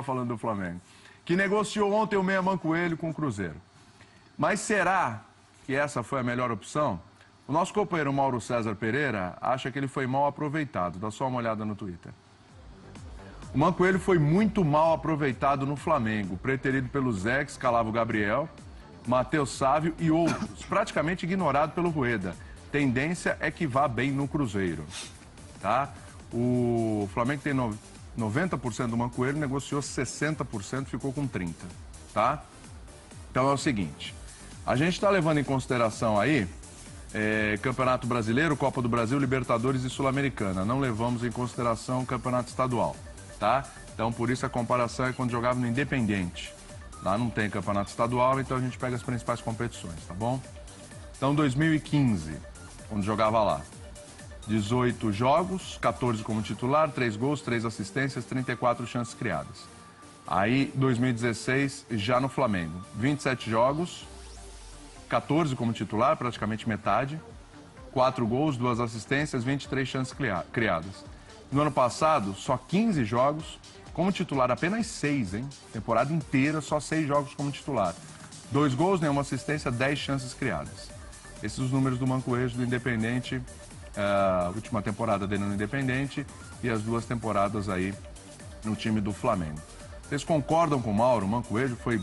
falando do Flamengo, que negociou ontem o meia Mancoelho com o Cruzeiro. Mas será que essa foi a melhor opção? O nosso companheiro Mauro César Pereira acha que ele foi mal aproveitado. Dá só uma olhada no Twitter. O Mancoelho foi muito mal aproveitado no Flamengo, preterido pelo Zé, que escalava o Gabriel, Matheus Sávio e outros, praticamente ignorado pelo Rueda. Tendência é que vá bem no Cruzeiro, tá? O Flamengo tem 90% do Mancoelho, negociou 60%, ficou com 30%, tá? Então é o seguinte, a gente está levando em consideração aí Campeonato Brasileiro, Copa do Brasil, Libertadores e Sul-Americana. Não levamos em consideração o Campeonato Estadual, tá? Então por isso a comparação é quando jogava no Independente. Lá não tem Campeonato Estadual, então a gente pega as principais competições, tá bom? Então 2015, quando jogava lá. 18 jogos, 14 como titular, 3 gols, 3 assistências, 34 chances criadas. Aí, 2016, já no Flamengo. 27 jogos, 14 como titular, praticamente metade. 4 gols, 2 assistências, 23 chances criadas. No ano passado, só 15 jogos, como titular apenas 6, hein? Temporada inteira, só 6 jogos como titular. 2 gols, nenhuma assistência, 10 chances criadas. Esses são os números do Mancoelho do Independente, a última temporada dele no Independente e as 2 temporadas aí no time do Flamengo. Vocês concordam com o Mauro? O Mancoelho foi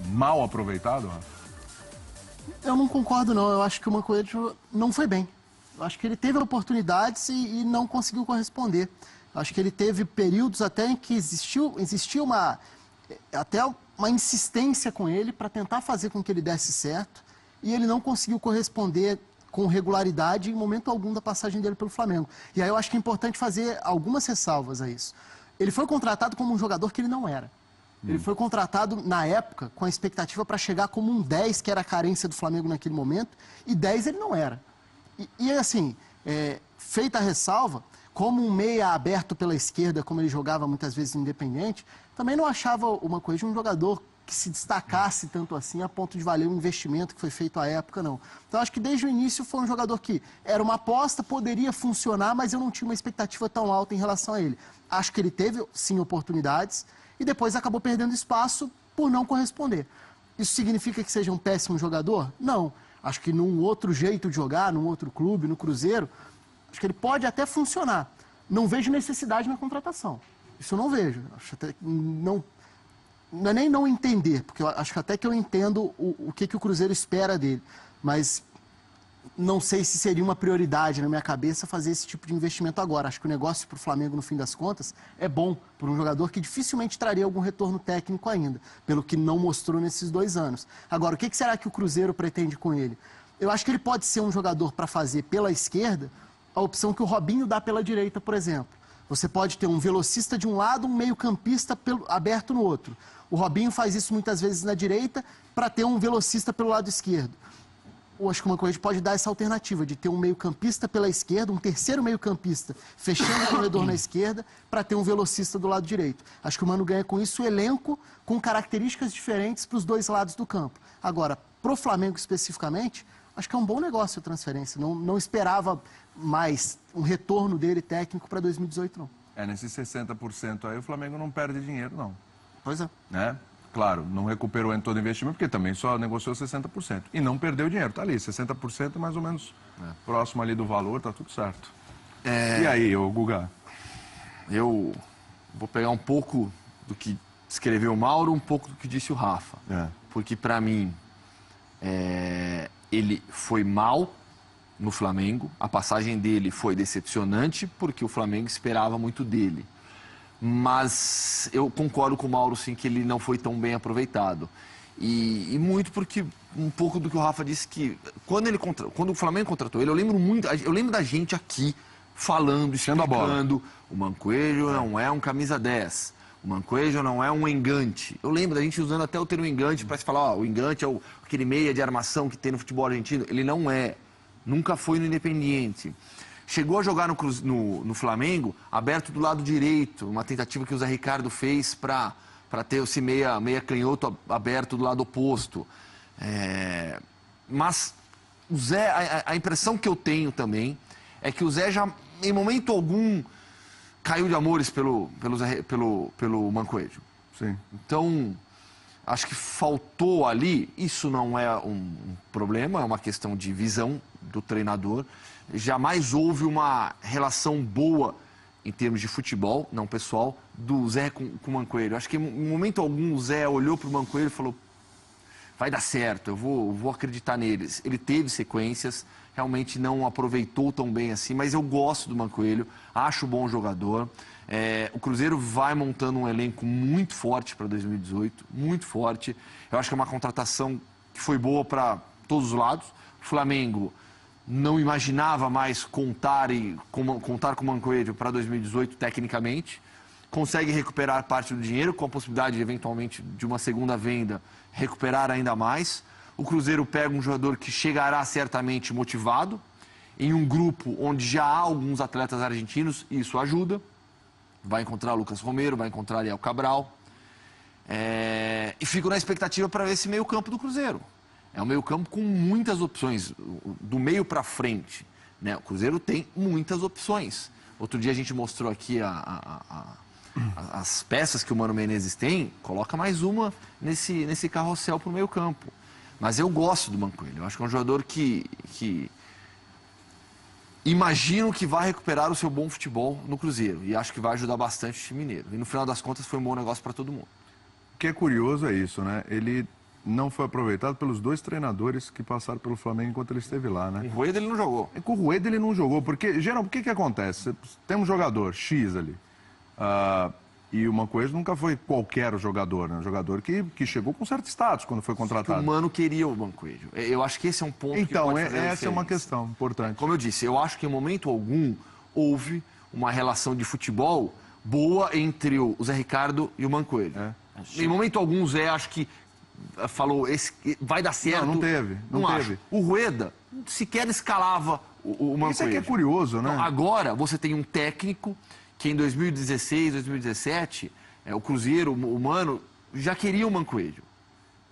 mal aproveitado, Rafa? Eu não concordo, não. Eu acho que o Mancoelho não foi bem. Eu acho que ele teve oportunidades e não conseguiu corresponder. Eu acho que ele teve períodos até em que existiu até uma insistência com ele para tentar fazer com que ele desse certo e ele não conseguiu corresponder com regularidade em momento algum da passagem dele pelo Flamengo. E aí eu acho que é importante fazer algumas ressalvas a isso. Ele foi contratado como um jogador que ele não era. Ele foi contratado, na época, com a expectativa para chegar como um 10, que era a carência do Flamengo naquele momento, e 10 ele não era. E assim, feita a ressalva, como um meia aberto pela esquerda, como ele jogava muitas vezes no Independente, também não achava o Mancoelho um jogador que se destacasse tanto assim a ponto de valer o investimento que foi feito à época, não. Então, acho que desde o início foi um jogador que era uma aposta, poderia funcionar, mas eu não tinha uma expectativa tão alta em relação a ele. Acho que ele teve, sim, oportunidades e depois acabou perdendo espaço por não corresponder. Isso significa que seja um péssimo jogador? Não. Acho que num outro jeito de jogar, num outro clube, no Cruzeiro, acho que ele pode até funcionar. Não vejo necessidade na contratação. Isso eu não vejo. Acho até não é nem não entender, porque eu acho que até que eu entendo o que o Cruzeiro espera dele, mas não sei se seria uma prioridade na minha cabeça fazer esse tipo de investimento agora. Acho que o negócio para o Flamengo, no fim das contas, é bom por um jogador que dificilmente traria algum retorno técnico ainda, pelo que não mostrou nesses 2 anos. Agora, o que será que o Cruzeiro pretende com ele? Eu acho que ele pode ser um jogador para fazer pela esquerda a opção que o Robinho dá pela direita, por exemplo. Você pode ter um velocista de um lado, um meio-campista aberto no outro. O Robinho faz isso muitas vezes na direita para ter um velocista pelo lado esquerdo. Eu acho que o Mancoelho pode dar essa alternativa de ter um meio-campista pela esquerda, um terceiro meio-campista fechando o corredor na esquerda para ter um velocista do lado direito. Acho que o Mano ganha com isso o elenco com características diferentes para os 2 lados do campo. Agora, pro Flamengo especificamente, acho que é um bom negócio a transferência. Não esperava mais um retorno dele técnico para 2018, não. Nesses 60% aí o Flamengo não perde dinheiro, não. Pois é. Né? Claro, não recuperou em todo o investimento, porque também só negociou 60%. E não perdeu dinheiro, tá ali, 60% mais ou menos próximo ali do valor, tá tudo certo. E aí, ô Guga? Eu vou pegar um pouco do que escreveu o Mauro, um pouco do que disse o Rafa. Porque, para mim, ele foi mal no Flamengo, a passagem dele foi decepcionante, porque o Flamengo esperava muito dele. Mas eu concordo com o Mauro, sim, que ele não foi tão bem aproveitado. E muito porque, um pouco do que o Rafa disse, que quando o Flamengo contratou ele, eu lembro da gente aqui falando, explicando, o Mancoelho não é um camisa 10, o Mancoelho não é um engante. Eu lembro da gente usando até o termo engante para se falar, o engante é aquele meia de armação que tem no futebol argentino. Ele não é, nunca foi no Independiente. Chegou a jogar no Flamengo, aberto do lado direito, uma tentativa que o Zé Ricardo fez para ter esse meia canhoto aberto do lado oposto. Mas o Zé, a impressão que eu tenho também é que o Zé já, em momento algum, caiu de amores pelo Mancoelho. Sim. Então, acho que faltou ali, isso não é um problema, é uma questão de visão do treinador. Jamais houve uma relação boa em termos de futebol, não pessoal, do Zé com o Mancoelho. Acho que em momento algum o Zé olhou para o Mancoelho e falou: vai dar certo, eu vou acreditar neles. Ele teve sequências, realmente não aproveitou tão bem assim, mas eu gosto do Mancoelho, acho bom jogador. O Cruzeiro vai montando um elenco muito forte para 2018, muito forte. Eu acho que é uma contratação que foi boa para todos os lados. O Flamengo não imaginava mais contar com o Mancoelho para 2018 tecnicamente. Consegue recuperar parte do dinheiro, com a possibilidade, eventualmente, de uma segunda venda, recuperar ainda mais. O Cruzeiro pega um jogador que chegará certamente motivado, em um grupo onde já há alguns atletas argentinos, e isso ajuda. Vai encontrar Lucas Romero, vai encontrar Ariel Cabral. E fico na expectativa para ver esse meio-campo do Cruzeiro. É um meio-campo com muitas opções, do meio para frente, né? O Cruzeiro tem muitas opções. Outro dia a gente mostrou aqui as peças que o Mano Menezes tem, coloca mais uma nesse carrossel para o meio-campo. Mas eu gosto do Mancoelho. Eu acho que é um jogador que imagino que vai recuperar o seu bom futebol no Cruzeiro. E acho que vai ajudar bastante o time mineiro. E no final das contas foi um bom negócio para todo mundo. O que é curioso é isso, né? Ele não foi aproveitado pelos dois treinadores que passaram pelo Flamengo enquanto ele esteve lá, né? Com o Rueda ele não jogou. Com o Rueda ele não jogou, porque, geral, o que acontece? Tem um jogador X ali, e o Mancoelho nunca foi qualquer jogador, né? Um jogador que chegou com certo status quando foi contratado. O Mano queria o Mancoelho. Eu acho que esse é um ponto que pode fazer essa é uma questão importante. Como eu disse, eu acho que em momento algum houve uma relação de futebol boa entre o Zé Ricardo e o Mancoelho. Em momento algum o Zé acho que falou, vai dar certo. Não teve. Não teve. O Rueda sequer escalava o Mancoelho. Isso aqui é curioso, né? Então, agora você tem um técnico que em 2016, 2017, o Cruzeiro, o Mano, já queria o Mancoelho.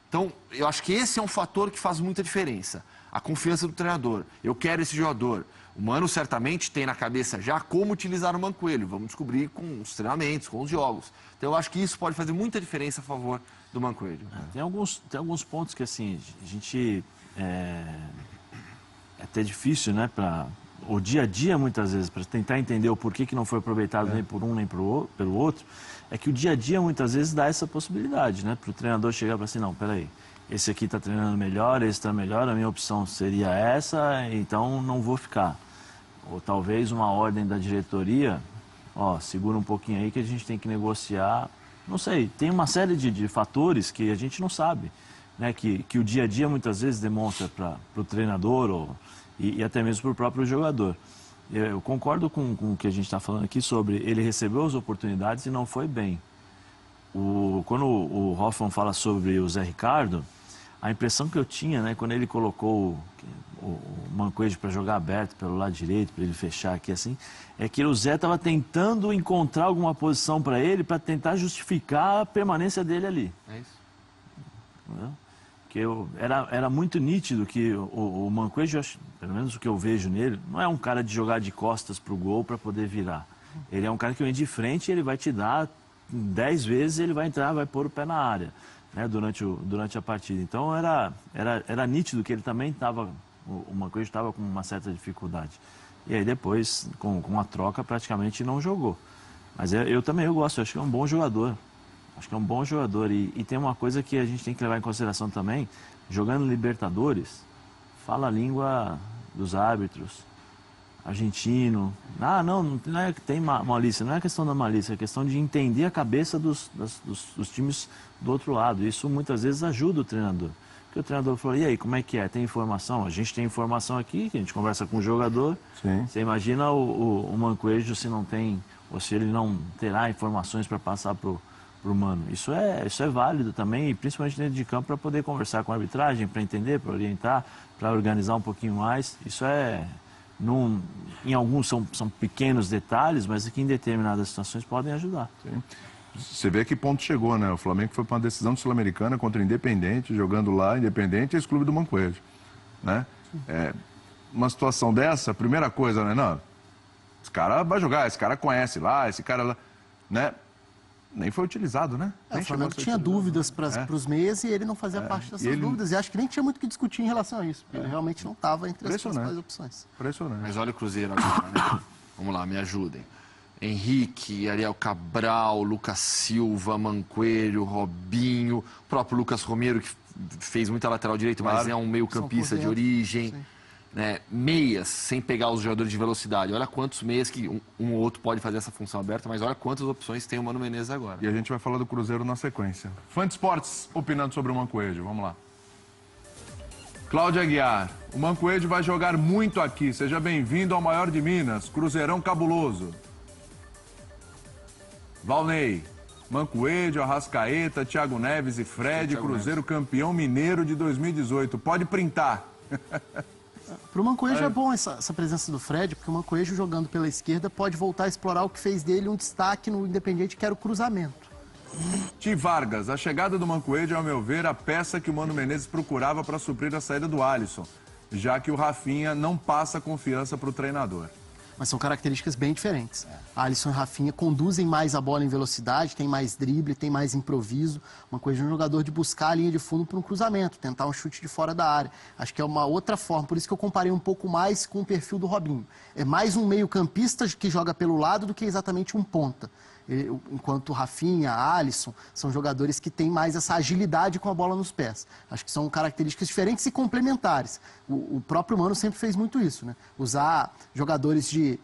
Então, eu acho que esse é um fator que faz muita diferença. A confiança do treinador. Eu quero esse jogador. O Mano certamente tem na cabeça já como utilizar o Mancoelho. Vamos descobrir com os treinamentos, com os jogos. Então, eu acho que isso pode fazer muita diferença a favor do Mancoelho. Tem alguns pontos que, assim, a gente... É até difícil, né, para o dia a dia, muitas vezes, para tentar entender o porquê que não foi aproveitado nem por um nem pelo outro, é que o dia a dia, muitas vezes, dá essa possibilidade, né, para o treinador chegar para assim, não, peraí, esse aqui está treinando melhor, esse está melhor, a minha opção seria essa, então não vou ficar. Ou talvez uma ordem da diretoria, segura um pouquinho aí que a gente tem que negociar, não sei, tem uma série de fatores que a gente não sabe, né, que o dia a dia muitas vezes demonstra para o treinador e até mesmo para o próprio jogador. Eu concordo com o que a gente está falando aqui sobre ele recebeu as oportunidades e não foi bem. Quando o Hoffmann fala sobre o Zé Ricardo, a impressão que eu tinha, né, quando ele colocou o Mancoelho para jogar aberto pelo lado direito, para ele fechar aqui assim, é que o Zé estava tentando encontrar alguma posição para ele para tentar justificar a permanência dele ali. É isso. Entendeu? Que era muito nítido que o Mancoelho, pelo menos o que eu vejo nele, não é um cara de jogar de costas para o gol para poder virar. Ele é um cara que vem de frente e ele vai te dar 10 vezes, ele vai entrar, vai pôr o pé na área, né, durante a partida. Então era nítido que ele também estava, o Mancoelho estava com uma certa dificuldade. E aí depois, com a troca, praticamente não jogou. Mas eu também gosto, eu acho que é um bom jogador. Acho que é um bom jogador e tem uma coisa que a gente tem que levar em consideração também, jogando Libertadores, fala a língua dos árbitros, argentino. Não é que tem malícia, não é questão da malícia, é questão de entender a cabeça dos times do outro lado. Isso muitas vezes ajuda o treinador. Porque o treinador falou, e aí, como é que é? Tem informação? A gente tem informação aqui, que a gente conversa com o jogador. Sim. Você imagina o Mancoelho se não tem, ou se ele não terá informações para passar para o Mano. Isso é válido também, e principalmente dentro de campo, para poder conversar com a arbitragem, para entender, para orientar, para organizar um pouquinho mais. Isso em alguns são pequenos detalhes, mas que em determinadas situações podem ajudar. Sim. Você vê que ponto chegou, né? O Flamengo foi para uma decisão sul-americana contra o Independente, jogando lá, Independente, esse clube do Mancoelho, né? Uma situação dessa, a primeira coisa, né? Não, esse cara vai jogar, esse cara conhece lá, esse cara lá, né? Nem foi utilizado, né? Nem O Flamengo tinha dúvidas para os meias e ele não fazia parte dessas dúvidas. E acho que nem tinha muito o que discutir em relação a isso. Porque ele realmente não estava entre as principais opções. Impressionante. Mas olha o Cruzeiro agora, né? Vamos lá, me ajudem. Henrique, Ariel Cabral, Lucas Silva, Mancoelho, Robinho, o próprio Lucas Romero, que fez muita lateral direito, mas é um meio-campista de origem. Né? Meias, sem pegar os jogadores de velocidade. Olha quantos meias que um ou outro pode fazer essa função aberta, mas olha quantas opções tem o Mano Menezes agora. E a gente vai falar do Cruzeiro na sequência. Fã de esportes opinando sobre o Mancoelho. Vamos lá. Cláudia Aguiar. O Mancoelho vai jogar muito aqui. Seja bem-vindo ao maior de Minas. Cruzeirão cabuloso. Valnei. Mancoelho, Arrascaeta, Thiago Neves e Fred. Cruzeiro campeão mineiro de 2018. Pode printar. Para o Mancoelho é bom essa presença do Fred, porque o Mancoelho jogando pela esquerda pode voltar a explorar o que fez dele um destaque no Independiente, que era o cruzamento. Ti Vargas, a chegada do Mancoelho, ao meu ver, a peça que o Mano Menezes procurava para suprir a saída do Alisson, já que o Rafinha não passa confiança para o treinador. Mas são características bem diferentes. Alisson e Rafinha conduzem mais a bola em velocidade, tem mais drible, tem mais improviso. Uma coisa de um jogador de buscar a linha de fundo para um cruzamento, tentar um chute de fora da área. Acho que é uma outra forma, por isso que eu comparei um pouco mais com o perfil do Robinho. É mais um meio-campista que joga pelo lado do que exatamente um ponta. Enquanto Rafinha, Alisson, são jogadores que têm mais essa agilidade com a bola nos pés. Acho que são características diferentes e complementares. O próprio Mano sempre fez muito isso, né? Usar jogadores de...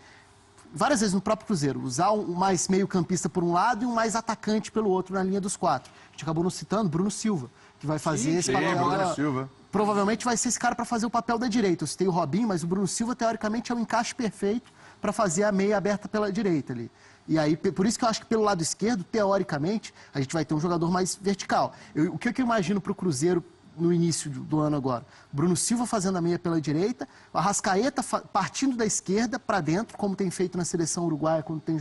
Várias vezes no próprio Cruzeiro, usar um mais meio-campista por um lado e um mais atacante pelo outro na linha dos quatro. A gente acabou não citando Bruno Silva, que vai fazer esse papel... Bruno Silva. Provavelmente vai ser esse cara para fazer o papel da direita. Eu citei o Robinho, mas o Bruno Silva, teoricamente, é o encaixe perfeito para fazer a meia aberta pela direita ali. E aí, por isso que eu acho que pelo lado esquerdo, teoricamente, a gente vai ter um jogador mais vertical. O que eu imagino para o Cruzeiro no início do ano agora? Bruno Silva fazendo a meia pela direita, o Arrascaeta partindo da esquerda para dentro, como tem feito na seleção uruguaia quando tem